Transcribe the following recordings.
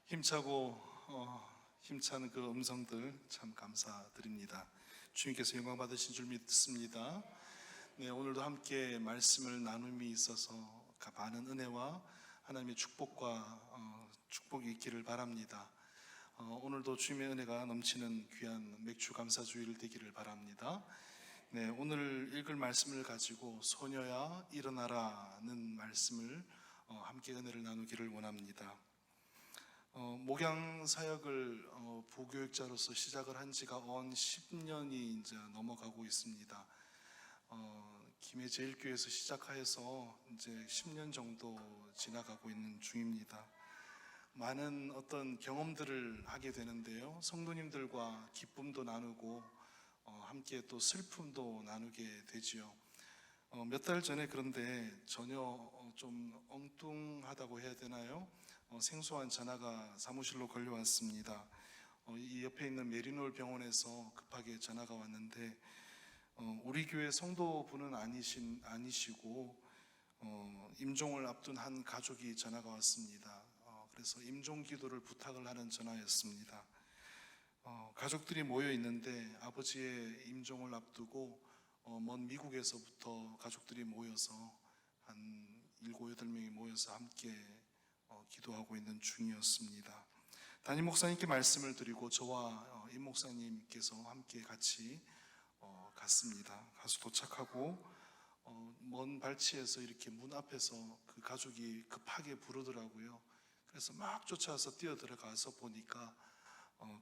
힘차고 힘찬 그 음성들 참 감사드립니다. 주님께서 영광 받으신 줄 믿습니다. 네, 오늘도 함께 말씀을 나눔이 있어서 많은 은혜와 하나님의 축복이 있기를 바랍니다. 오늘도 주님의 은혜가 넘치는 귀한 맥주 감사주일 되기를 바랍니다. 네, 오늘 읽을 말씀을 가지고 소녀야 일어나라는 말씀을 함께 은혜를 나누기를 원합니다. 목양 사역을 부교육자로서 시작을 한 지가 언 10년이 이제 넘어가고 있습니다. 김해제일교회에서 시작하여서 이제 10년 정도 지나가고 있는 중입니다. 많은 어떤 경험들을 하게 되는데요. 성도님들과 기쁨도 나누고 함께 또 슬픔도 나누게 되지요. 몇 달 전에 그런데 전혀 좀 엉뚱하다고 해야 되나요? 생소한 전화가 사무실로 걸려왔습니다. 이 옆에 있는 메리놀 병원에서 급하게 전화가 왔는데 우리 교회 성도분은 아니시고 임종을 앞둔 한 가족이 전화가 왔습니다. 그래서 임종 기도를 부탁을 하는 전화였습니다. 가족들이 모여 있는데 아버지의 임종을 앞두고 먼 미국에서부터 가족들이 모여서 한 7, 8명이 모여서 함께 기도하고 있는 중이었습니다. 담임 목사님께 말씀을 드리고 저와 임 목사님께서 함께 같이 갔습니다. 가서 도착하고 먼 발치에서 이렇게 문 앞에서 그 가족이 급하게 부르더라고요. 그래서 막 쫓아와서 뛰어 들어가서 보니까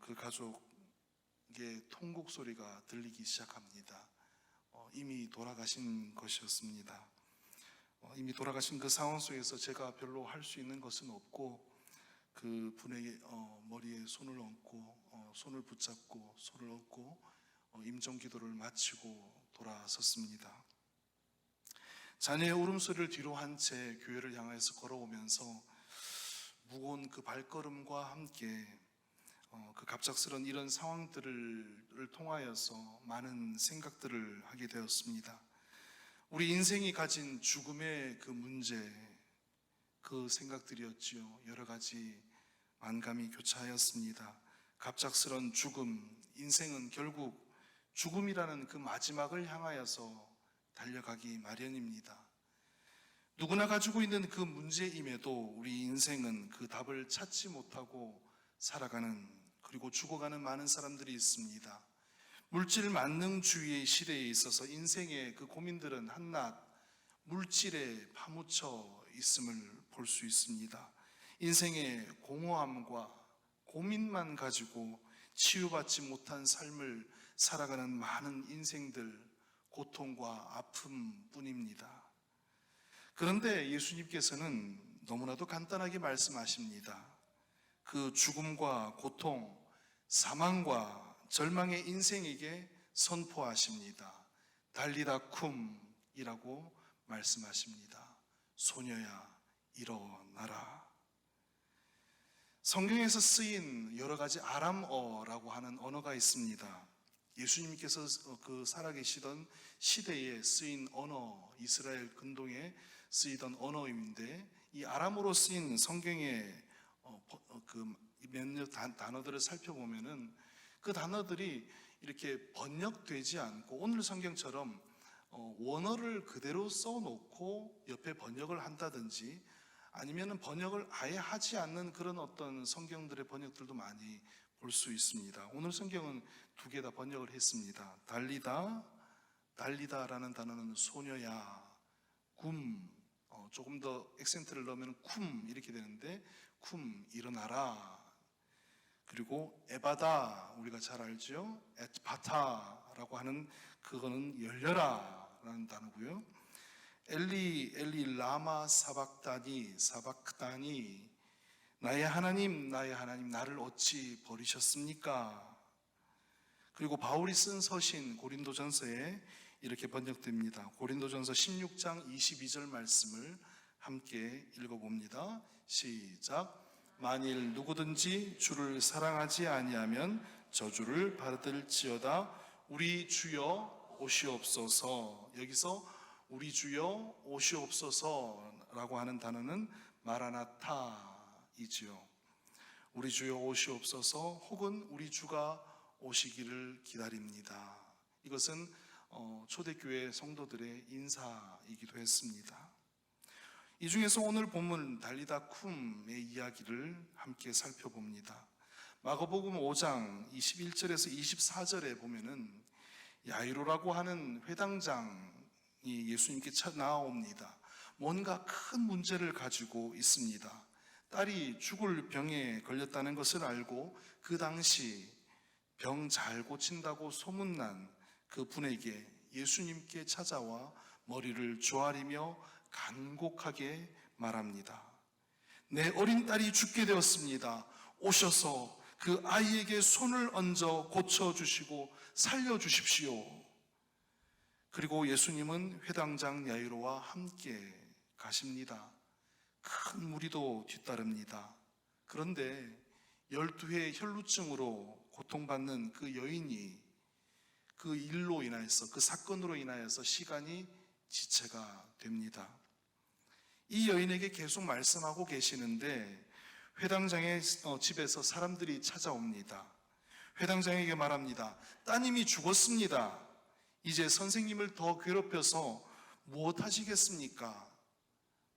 그 가족의 통곡 소리가 들리기 시작합니다. 이미 돌아가신 것이었습니다. 이미 돌아가신 그 상황 속에서 제가 별로 할 수 있는 것은 없고 그 분의 머리에 손을 얹고 손을 붙잡고 손을 얹고 임종 기도를 마치고 돌아섰습니다. 자녀의 울음소리를 뒤로 한 채 교회를 향해서 걸어오면서 무거운 그 발걸음과 함께 그 갑작스런 이런 상황들을 통하여서 많은 생각들을 하게 되었습니다. 우리 인생이 가진 죽음의 그 문제, 그 생각들이었지요. 여러 가지 만감이 교차하였습니다. 갑작스런 죽음, 인생은 결국 죽음이라는 그 마지막을 향하여서 달려가기 마련입니다. 누구나 가지고 있는 그 문제임에도 우리 인생은 그 답을 찾지 못하고 살아가는, 그리고 죽어가는 많은 사람들이 있습니다. 물질 만능주의의 시대에 있어서 인생의 그 고민들은 한낱 물질에 파묻혀 있음을 볼 수 있습니다. 인생의 공허함과 고민만 가지고 치유받지 못한 삶을 살아가는 많은 인생들, 고통과 아픔뿐입니다. 그런데 예수님께서는 너무나도 간단하게 말씀하십니다. 그 죽음과 고통, 사망과 절망의 인생에게 선포하십니다. 달리다 쿰이라고 말씀하십니다. 소녀야 일어나라. 성경에서 쓰인 여러 가지 아람어라고 하는 언어가 있습니다. 예수님께서 그 살아계시던 시대에 쓰인 언어, 이스라엘 근동에 쓰이던 언어인데 이 아람어로 쓰인 성경의 그 몇몇 단어들을 살펴보면은 그 단어들이 이렇게 번역되지 않고 오늘 성경처럼 원어를 그대로 써놓고 옆에 번역을 한다든지 아니면은 번역을 아예 하지 않는 그런 어떤 성경들의 번역들도 많이 볼 수 있습니다. 오늘 성경은 두 개 다 번역을 했습니다. 달리다라는 단어는 소녀야, 조금 더 액센트를 넣으면 쿰 이렇게 되는데 쿰 일어나라. 그리고 에바다 우리가 잘 알죠? 에바타라고 하는 그거는 열려라라는 단어고요. 엘리 라마 사박다니 나의 하나님 나를 어찌 버리셨습니까? 그리고 바울이 쓴 서신 고린도전서에 이렇게 번역됩니다. 고린도전서 16장 22절 말씀을 함께 읽어봅니다. 시작. 만일 누구든지 주를 사랑하지 아니하면 저주를 받을지어다. 우리 주여 오시옵소서. 여기서 우리 주여 오시옵소서라고 하는 단어는 마라나타이지요. 우리 주여 오시옵소서 혹은 우리 주가 오시기를 기다립니다. 이것은 초대교회 성도들의 인사이기도 했습니다. 이 중에서 오늘 본문 달리다 쿰의 이야기를 함께 살펴봅니다. 마가복음 5장 21절에서 24절에 보면은 야이로라고 하는 회당장이 예수님께 나아옵니다. 뭔가 큰 문제를 가지고 있습니다. 딸이 죽을 병에 걸렸다는 것을 알고 그 당시 병 잘 고친다고 소문난 그 분에게 예수님께 찾아와 머리를 조아리며 간곡하게 말합니다. 내 어린 딸이 죽게 되었습니다. 오셔서 그 아이에게 손을 얹어 고쳐주시고 살려주십시오. 그리고 예수님은 회당장 야이로와 함께 가십니다. 큰 무리도 뒤따릅니다. 그런데 12회 혈루증으로 고통받는 그 여인이 그 일로 인하여서, 그 사건으로 인하여서 시간이 지체가 됩니다. 이 여인에게 계속 말씀하고 계시는데 회당장의 집에서 사람들이 찾아옵니다. 회당장에게 말합니다. 따님이 죽었습니다. 이제 선생님을 더 괴롭혀서 무엇 하시겠습니까?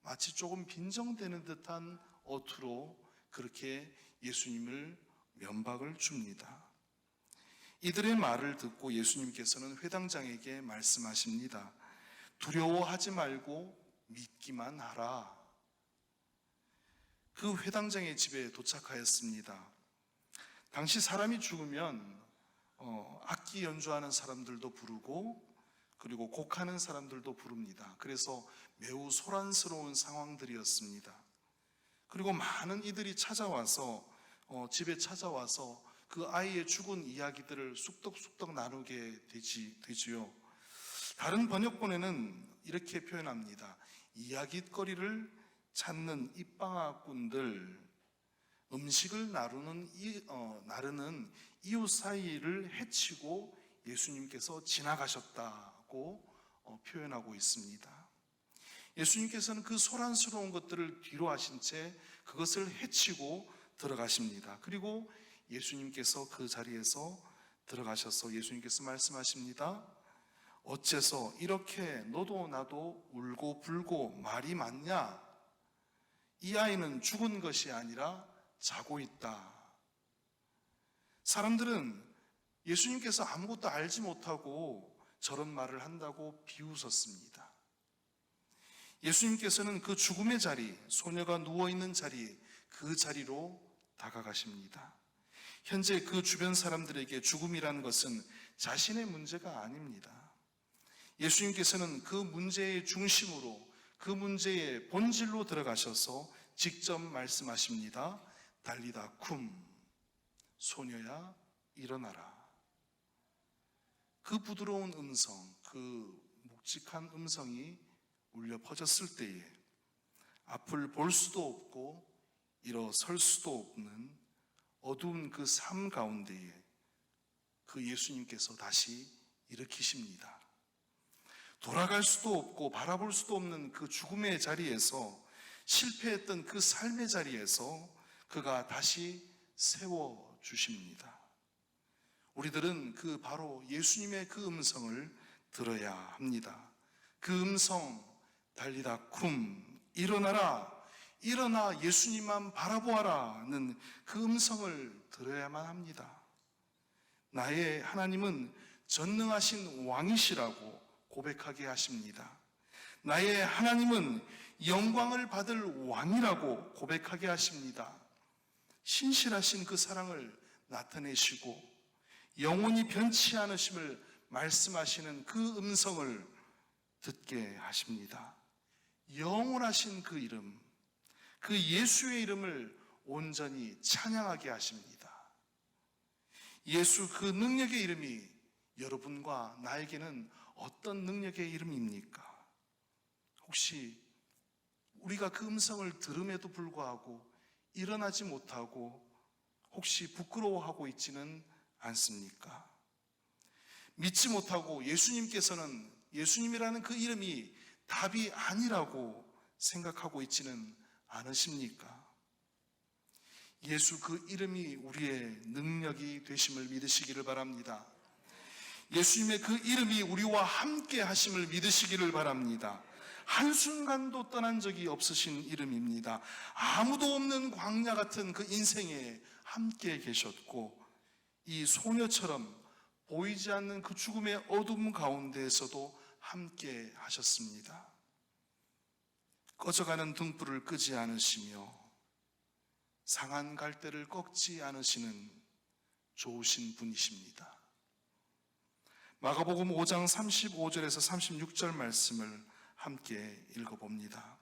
마치 조금 빈정대는 듯한 어투로 그렇게 예수님을 면박을 줍니다. 이들의 말을 듣고 예수님께서는 회당장에게 말씀하십니다. 두려워하지 말고 믿기만 하라. 그 회당장의 집에 도착하였습니다. 당시 사람이 죽으면 악기 연주하는 사람들도 부르고 그리고 곡하는 사람들도 부릅니다. 그래서 매우 소란스러운 상황들이었습니다. 그리고 많은 이들이 찾아와서 집에 찾아와서 그 아이의 죽은 이야기들을 쑥덕쑥덕 나누게 되지요. 다른 번역본에는 이렇게 표현합니다. 이야깃거리를 찾는 입방아꾼들, 음식을 나르는 이웃 사이를 해치고 예수님께서 지나가셨다고 표현하고 있습니다. 예수님께서는 그 소란스러운 것들을 뒤로 하신 채 그것을 해치고 들어가십니다. 그리고 예수님께서 그 자리에서 들어가셔서 예수님께서 말씀하십니다. 어째서 이렇게 너도 나도 울고 불고 말이 많냐? 이 아이는 죽은 것이 아니라 자고 있다. 사람들은 예수님께서 아무것도 알지 못하고 저런 말을 한다고 비웃었습니다. 예수님께서는 그 죽음의 자리, 소녀가 누워있는 자리, 그 자리로 다가가십니다. 현재 그 주변 사람들에게 죽음이라는 것은 자신의 문제가 아닙니다. 예수님께서는 그 문제의 중심으로, 그 문제의 본질로 들어가셔서 직접 말씀하십니다. 달리다 쿰, 소녀야 일어나라. 그 부드러운 음성, 그 묵직한 음성이 울려 퍼졌을 때에 앞을 볼 수도 없고 일어설 수도 없는 어두운 그 삶 가운데에 그 예수님께서 다시 일으키십니다. 돌아갈 수도 없고 바라볼 수도 없는 그 죽음의 자리에서, 실패했던 그 삶의 자리에서 그가 다시 세워주십니다. 우리들은 그 바로 예수님의 그 음성을 들어야 합니다. 그 음성, 달리다 쿰, 일어나라, 일어나 예수님만 바라보아라는 그 음성을 들어야만 합니다. 나의 하나님은 전능하신 왕이시라고 고백하게 하십니다. 나의 하나님은 영광을 받을 왕이라고 고백하게 하십니다. 신실하신 그 사랑을 나타내시고 영원히 변치 않으심을 말씀하시는 그 음성을 듣게 하십니다. 영원하신 그 이름, 그 예수의 이름을 온전히 찬양하게 하십니다. 예수 그 능력의 이름이 여러분과 나에게는 어떤 능력의 이름입니까? 혹시 우리가 그 음성을 들음에도 불구하고 일어나지 못하고 혹시 부끄러워하고 있지는 않습니까? 믿지 못하고 예수님께서는, 예수님이라는 그 이름이 답이 아니라고 생각하고 있지는 않으십니까? 예수 그 이름이 우리의 능력이 되심을 믿으시기를 바랍니다. 예수님의 그 이름이 우리와 함께 하심을 믿으시기를 바랍니다. 한순간도 떠난 적이 없으신 이름입니다. 아무도 없는 광야 같은 그 인생에 함께 계셨고, 이 소녀처럼 보이지 않는 그 죽음의 어둠 가운데에서도 함께 하셨습니다. 꺼져가는 등불을 끄지 않으시며 상한 갈대를 꺾지 않으시는 좋으신 분이십니다. 마가복음 5장 35절에서 36절 말씀을 함께 읽어봅니다.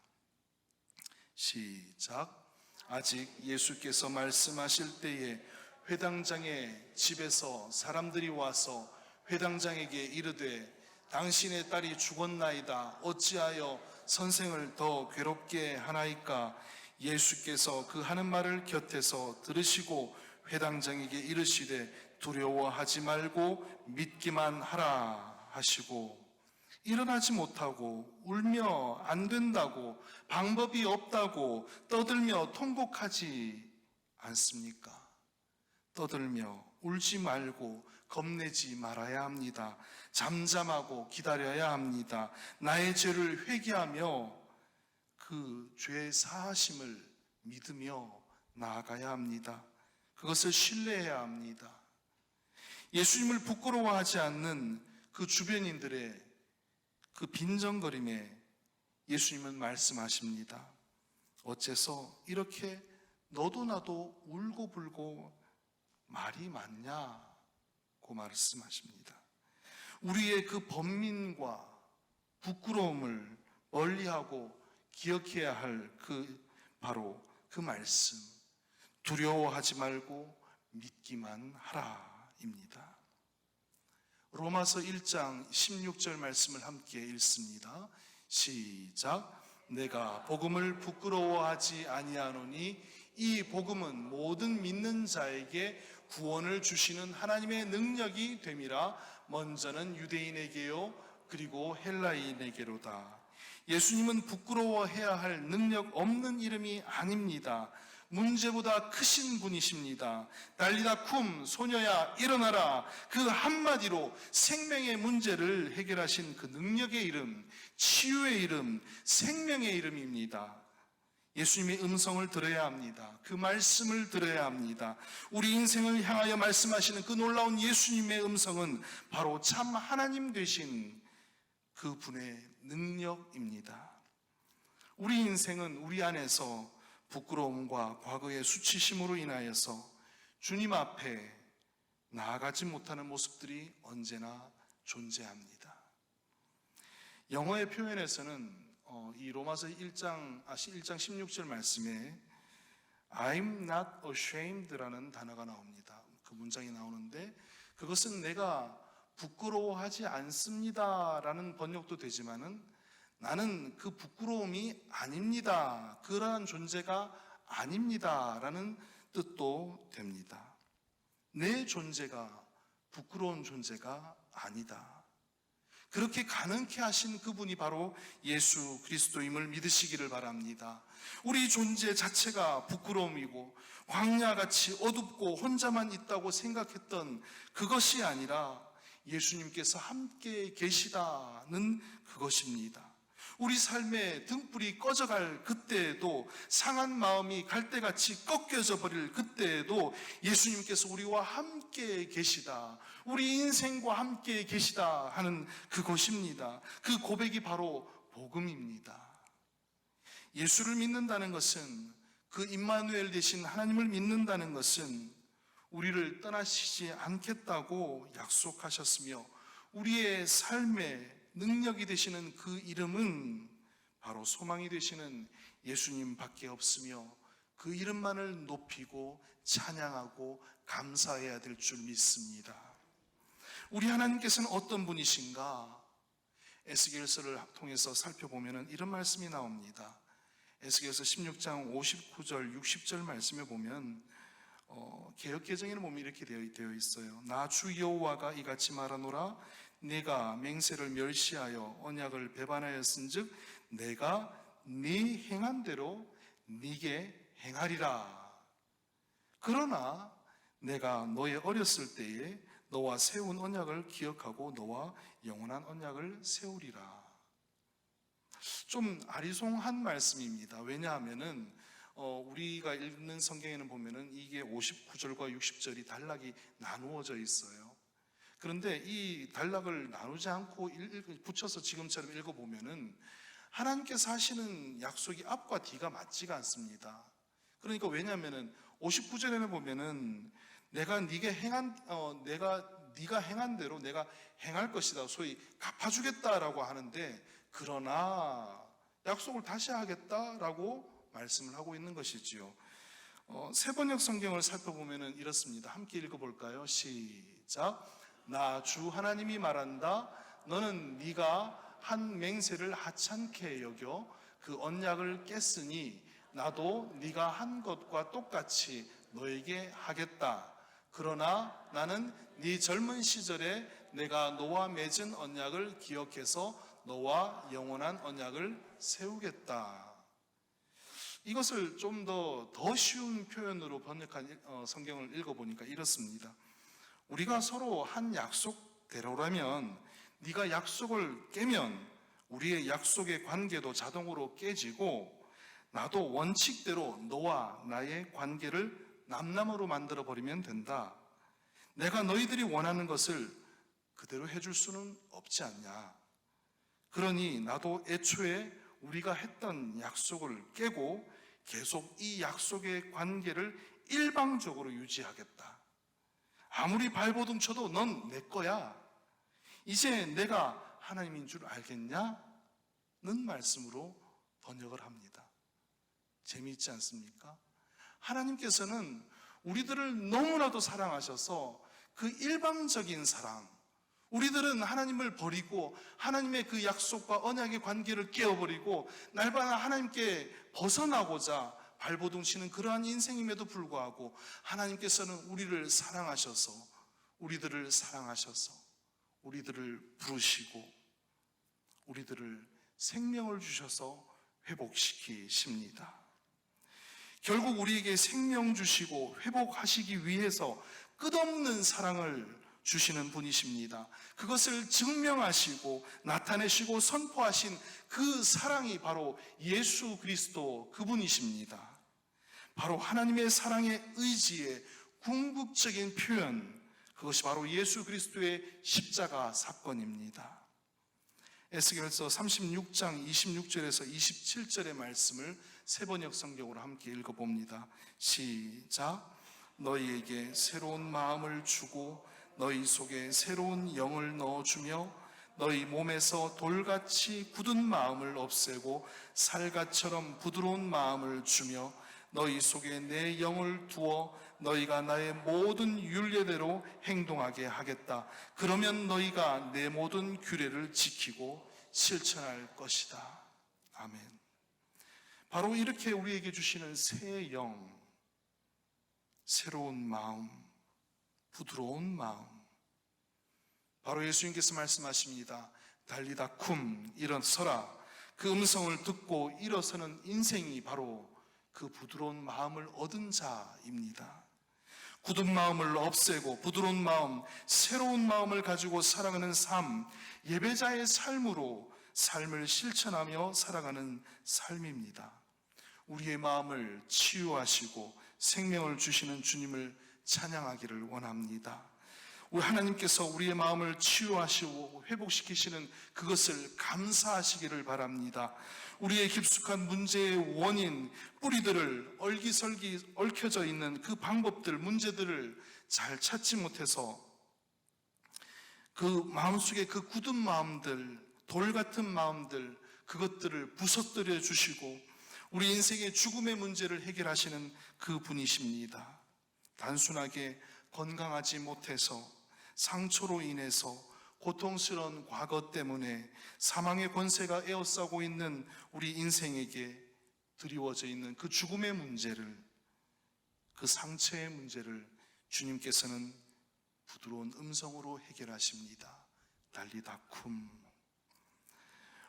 시작. 아직 예수께서 말씀하실 때에 회당장의 집에서 사람들이 와서 회당장에게 이르되 당신의 딸이 죽었나이다. 어찌하여 선생을 더 괴롭게 하나이까? 예수께서 그 하는 말을 곁에서 들으시고 회당장에게 이르시되 두려워하지 말고 믿기만 하라 하시고, 일어나지 못하고 울며 안 된다고 방법이 없다고 떠들며 통곡하지 않습니까? 떠들며 울지 말고 겁내지 말아야 합니다. 잠잠하고 기다려야 합니다. 나의 죄를 회개하며 그 죄 사하심을 믿으며 나아가야 합니다. 그것을 신뢰해야 합니다. 예수님을 부끄러워하지 않는 그 주변인들의 그 빈정거림에 예수님은 말씀하십니다. 어째서 이렇게 너도 나도 울고불고 말이 많냐고 말씀하십니다. 우리의 그 번민과 부끄러움을 멀리하고 기억해야 할 바로 그 말씀, 두려워하지 말고 믿기만 하라입니다. 로마서 1장 16절 말씀을 함께 읽습니다. 시작. 내가 복음을 부끄러워하지 아니하노니 이 복음은 모든 믿는 자에게 구원을 주시는 하나님의 능력이 됨이라. 먼저는 유대인에게요 그리고 헬라인에게로다. 예수님은 부끄러워해야 할 능력 없는 이름이 아닙니다. 문제보다 크신 분이십니다. 달리다 쿰, 소녀야 일어나라, 그 한마디로 생명의 문제를 해결하신 그 능력의 이름, 치유의 이름, 생명의 이름입니다. 예수님의 음성을 들어야 합니다. 그 말씀을 들어야 합니다. 우리 인생을 향하여 말씀하시는 그 놀라운 예수님의 음성은 바로 참 하나님 되신 그 분의 능력입니다. 우리 인생은 우리 안에서 부끄러움과 과거의 수치심으로 인하여서 주님 앞에 나아가지 못하는 모습들이 언제나 존재합니다. 영어의 표현에서는 이 로마서 1장 16절 말씀에 I'm not ashamed라는 단어가 나옵니다. 그 문장이 나오는데, 그것은 내가 부끄러워하지 않습니다 라는 번역도 되지만은 나는 그 부끄러움이 아닙니다, 그러한 존재가 아닙니다 라는 뜻도 됩니다. 내 존재가 부끄러운 존재가 아니다. 그렇게 가능케 하신 그분이 바로 예수 그리스도임을 믿으시기를 바랍니다. 우리 존재 자체가 부끄러움이고 광야같이 어둡고 혼자만 있다고 생각했던 그것이 아니라 예수님께서 함께 계시다는 그것입니다. 우리 삶의 등불이 꺼져갈 그때에도, 상한 마음이 갈대같이 꺾여져 버릴 그때에도 예수님께서 우리와 함께 계시다, 우리 인생과 함께 계시다 하는 그것입니다. 그 고백이 바로 복음입니다. 예수를 믿는다는 것은, 그 임마누엘 되신 하나님을 믿는다는 것은 우리를 떠나시지 않겠다고 약속하셨으며, 우리의 삶의 능력이 되시는 그 이름은 바로 소망이 되시는 예수님밖에 없으며, 그 이름만을 높이고 찬양하고 감사해야 될 줄 믿습니다. 우리 하나님께서는 어떤 분이신가? 에스겔서를 통해서 살펴보면 이런 말씀이 나옵니다. 에스겔서 16장 59절 60절 말씀에 보면 개역개정에는 보면 이렇게 되어 있어요. 나 주 여호와가 이같이 말하노라. 내가 맹세를 멸시하여 언약을 배반하였은즉 내가 네 행한 대로 네게 행하리라. 그러나 내가 너의 어렸을 때에 너와 세운 언약을 기억하고 너와 영원한 언약을 세우리라. 좀 아리송한 말씀입니다. 왜냐하면은 우리가 읽는 성경에는 보면은 이게 59절과 60절이 단락이 나누어져 있어요. 그런데 이 단락을 나누지 않고 붙여서 지금처럼 읽어보면은 하나님께서 하시는 약속이 앞과 뒤가 맞지가 않습니다. 그러니까 왜냐하면은 59절에는 보면은 내가 네가 행한 대로 내가 행할 것이다. 소위 갚아주겠다라고 하는데, 그러나 약속을 다시 하겠다라고 말씀을 하고 있는 것이지요. 세번역 성경을 살펴보면은 이렇습니다. 함께 읽어볼까요? 시작. 나 주 하나님이 말한다. 너는 네가 한 맹세를 하찮게 여겨 그 언약을 깼으니 나도 네가 한 것과 똑같이 너에게 하겠다. 그러나 나는 네 젊은 시절에 내가 너와 맺은 언약을 기억해서 너와 영원한 언약을 세우겠다. 이것을 좀 더 쉬운 표현으로 번역한 성경을 읽어보니까 이렇습니다. 우리가 서로 한 약속대로라면 네가 약속을 깨면 우리의 약속의 관계도 자동으로 깨지고 나도 원칙대로 너와 나의 관계를 남남으로 만들어버리면 된다. 내가 너희들이 원하는 것을 그대로 해줄 수는 없지 않냐. 그러니 나도 애초에 우리가 했던 약속을 깨고 계속 이 약속의 관계를 일방적으로 유지하겠다. 아무리 발버둥 쳐도 넌 내 거야. 이제 내가 하나님인 줄 알겠냐? 는 말씀으로 번역을 합니다. 재미있지 않습니까? 하나님께서는 우리들을 너무나도 사랑하셔서 그 일방적인 사랑, 우리들은 하나님을 버리고 하나님의 그 약속과 언약의 관계를 깨어버리고 날마다 하나님께 벗어나고자 발버둥 치는 그러한 인생임에도 불구하고 하나님께서는 우리를 사랑하셔서 우리들을 부르시고 우리들을 생명을 주셔서 회복시키십니다. 결국 우리에게 생명 주시고 회복하시기 위해서 끝없는 사랑을 주시는 분이십니다. 그것을 증명하시고 나타내시고 선포하신 그 사랑이 바로 예수 그리스도 그분이십니다. 바로 하나님의 사랑의 의지의 궁극적인 표현, 그것이 바로 예수 그리스도의 십자가 사건입니다. 에스겔서 36장 26절에서 27절의 말씀을 세번역 성경으로 함께 읽어봅니다. 시작. 너희에게 새로운 마음을 주고 너희 속에 새로운 영을 넣어주며 너희 몸에서 돌같이 굳은 마음을 없애고 살갗처럼 부드러운 마음을 주며 너희 속에 내 영을 두어 너희가 나의 모든 율례대로 행동하게 하겠다. 그러면 너희가 내 모든 규례를 지키고 실천할 것이다. 아멘. 바로 이렇게 우리에게 주시는 새 영, 새로운 마음, 부드러운 마음, 바로 예수님께서 말씀하십니다. 달리다 쿰, 일어서라. 그 음성을 듣고 일어서는 인생이 바로 그 부드러운 마음을 얻은 자입니다. 굳은 마음을 없애고 부드러운 마음, 새로운 마음을 가지고 살아가는 삶, 예배자의 삶으로 삶을 실천하며 살아가는 삶입니다. 우리의 마음을 치유하시고 생명을 주시는 주님을 찬양하기를 원합니다. 우리 하나님께서 우리의 마음을 치유하시고 회복시키시는 그것을 감사하시기를 바랍니다. 우리의 깊숙한 문제의 원인, 뿌리들을 얼기설기 얽혀져 있는 그 방법들, 문제들을 잘 찾지 못해서 그 마음속에 그 굳은 마음들, 돌 같은 마음들, 그것들을 부서뜨려 주시고 우리 인생의 죽음의 문제를 해결하시는 그 분이십니다. 단순하게 건강하지 못해서 상처로 인해서 고통스러운 과거 때문에 사망의 권세가 에워싸고 있는 우리 인생에게 드리워져 있는 그 죽음의 문제를, 그 상처의 문제를 주님께서는 부드러운 음성으로 해결하십니다. 달리다 쿰.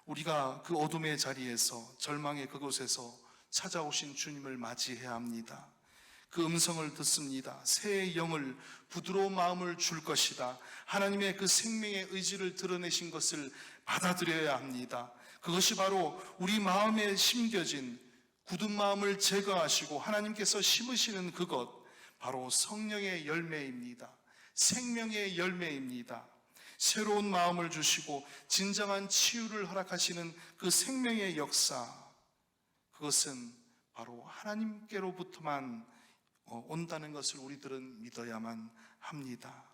우리가 그 어둠의 자리에서, 절망의 그곳에서 찾아오신 주님을 맞이해야 합니다. 그 음성을 듣습니다. 새 영을, 부드러운 마음을 줄 것이다. 하나님의 그 생명의 의지를 드러내신 것을 받아들여야 합니다. 그것이 바로 우리 마음에 심겨진 굳은 마음을 제거하시고 하나님께서 심으시는 그것, 바로 성령의 열매입니다. 생명의 열매입니다. 새로운 마음을 주시고 진정한 치유를 허락하시는 그 생명의 역사, 그것은 바로 하나님께로부터만 온다는 것을 우리들은 믿어야만 합니다.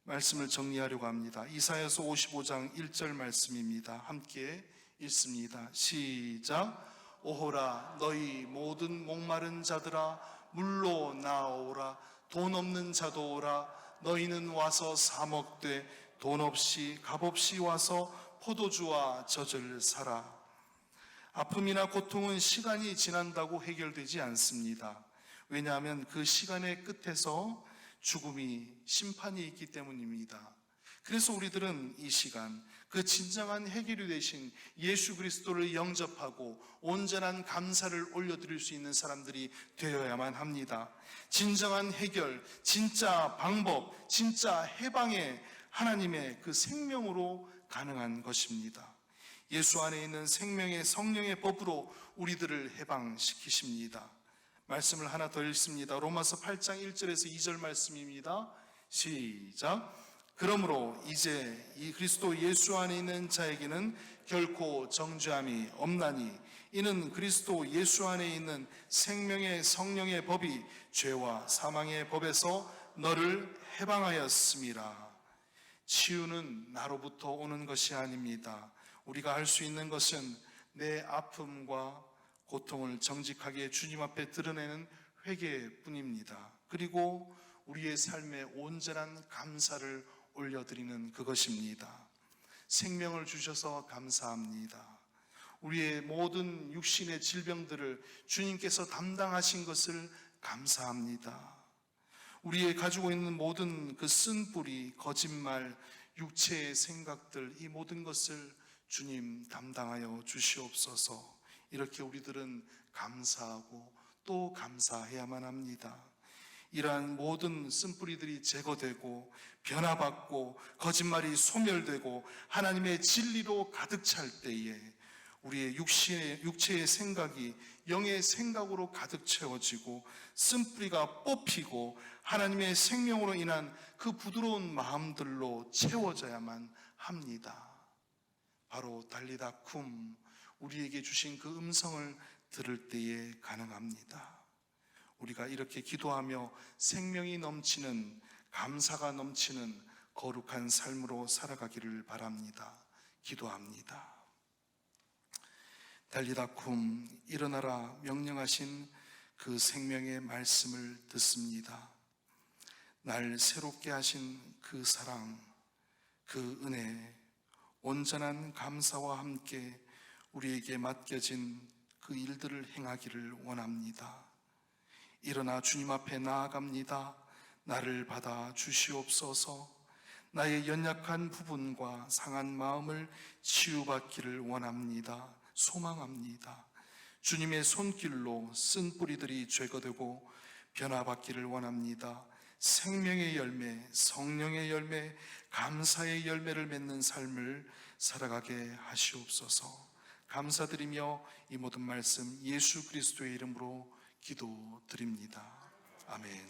말씀을 정리하려고 합니다. 이사야서 55장 1절 말씀입니다. 함께 읽습니다. 시작. 오호라 너희 모든 목마른 자들아 물로 나오라. 돈 없는 자도 오라. 너희는 와서 사 먹되 돈 없이 값없이 와서 포도주와 젖을 사라. 아픔이나 고통은 시간이 지난다고 해결되지 않습니다. 왜냐하면 그 시간의 끝에서 죽음이, 심판이 있기 때문입니다. 그래서 우리들은 이 시간 그 진정한 해결이 되신 예수 그리스도를 영접하고 온전한 감사를 올려드릴 수 있는 사람들이 되어야만 합니다. 진정한 해결, 진짜 방법, 진짜 해방의 하나님의 그 생명으로 가능한 것입니다. 예수 안에 있는 생명의 성령의 법으로 우리들을 해방시키십니다. 말씀을 하나 더 읽습니다. 로마서 8장 1절에서 2절 말씀입니다. 시작. 그러므로 이제 이 그리스도 예수 안에 있는 자에게는 결코 정죄함이 없나니 이는 그리스도 예수 안에 있는 생명의 성령의 법이 죄와 사망의 법에서 너를 해방하였음이라. 치유는 나로부터 오는 것이 아닙니다. 우리가 할 수 있는 것은 내 아픔과 고통을 정직하게 주님 앞에 드러내는 회개뿐입니다. 그리고 우리의 삶에 온전한 감사를 올려드리는 그것입니다. 생명을 주셔서 감사합니다. 우리의 모든 육신의 질병들을 주님께서 담당하신 것을 감사합니다. 우리의 가지고 있는 모든 그 쓴뿌리, 거짓말, 육체의 생각들, 이 모든 것을 주님 담당하여 주시옵소서. 이렇게 우리들은 감사하고 또 감사해야만 합니다. 이러한 모든 쓴뿌리들이 제거되고 변화받고 거짓말이 소멸되고 하나님의 진리로 가득 찰 때에 우리의 육체의 생각이 영의 생각으로 가득 채워지고 쓴뿌리가 뽑히고 하나님의 생명으로 인한 그 부드러운 마음들로 채워져야만 합니다. 바로 달리다 쿰, 우리에게 주신 그 음성을 들을 때에 가능합니다. 우리가 이렇게 기도하며 생명이 넘치는, 감사가 넘치는 거룩한 삶으로 살아가기를 바랍니다. 기도합니다. 달리다 쿰, 일어나라 명령하신 그 생명의 말씀을 듣습니다. 날 새롭게 하신 그 사랑, 그 은혜, 온전한 감사와 함께 우리에게 맡겨진 그 일들을 행하기를 원합니다. 일어나 주님 앞에 나아갑니다. 나를 받아 주시옵소서. 나의 연약한 부분과 상한 마음을 치유받기를 원합니다. 소망합니다. 주님의 손길로 쓴 뿌리들이 제거되고 변화받기를 원합니다. 생명의 열매, 성령의 열매, 감사의 열매를 맺는 삶을 살아가게 하시옵소서. 감사드리며 이 모든 말씀 예수 그리스도의 이름으로 기도드립니다. 아멘.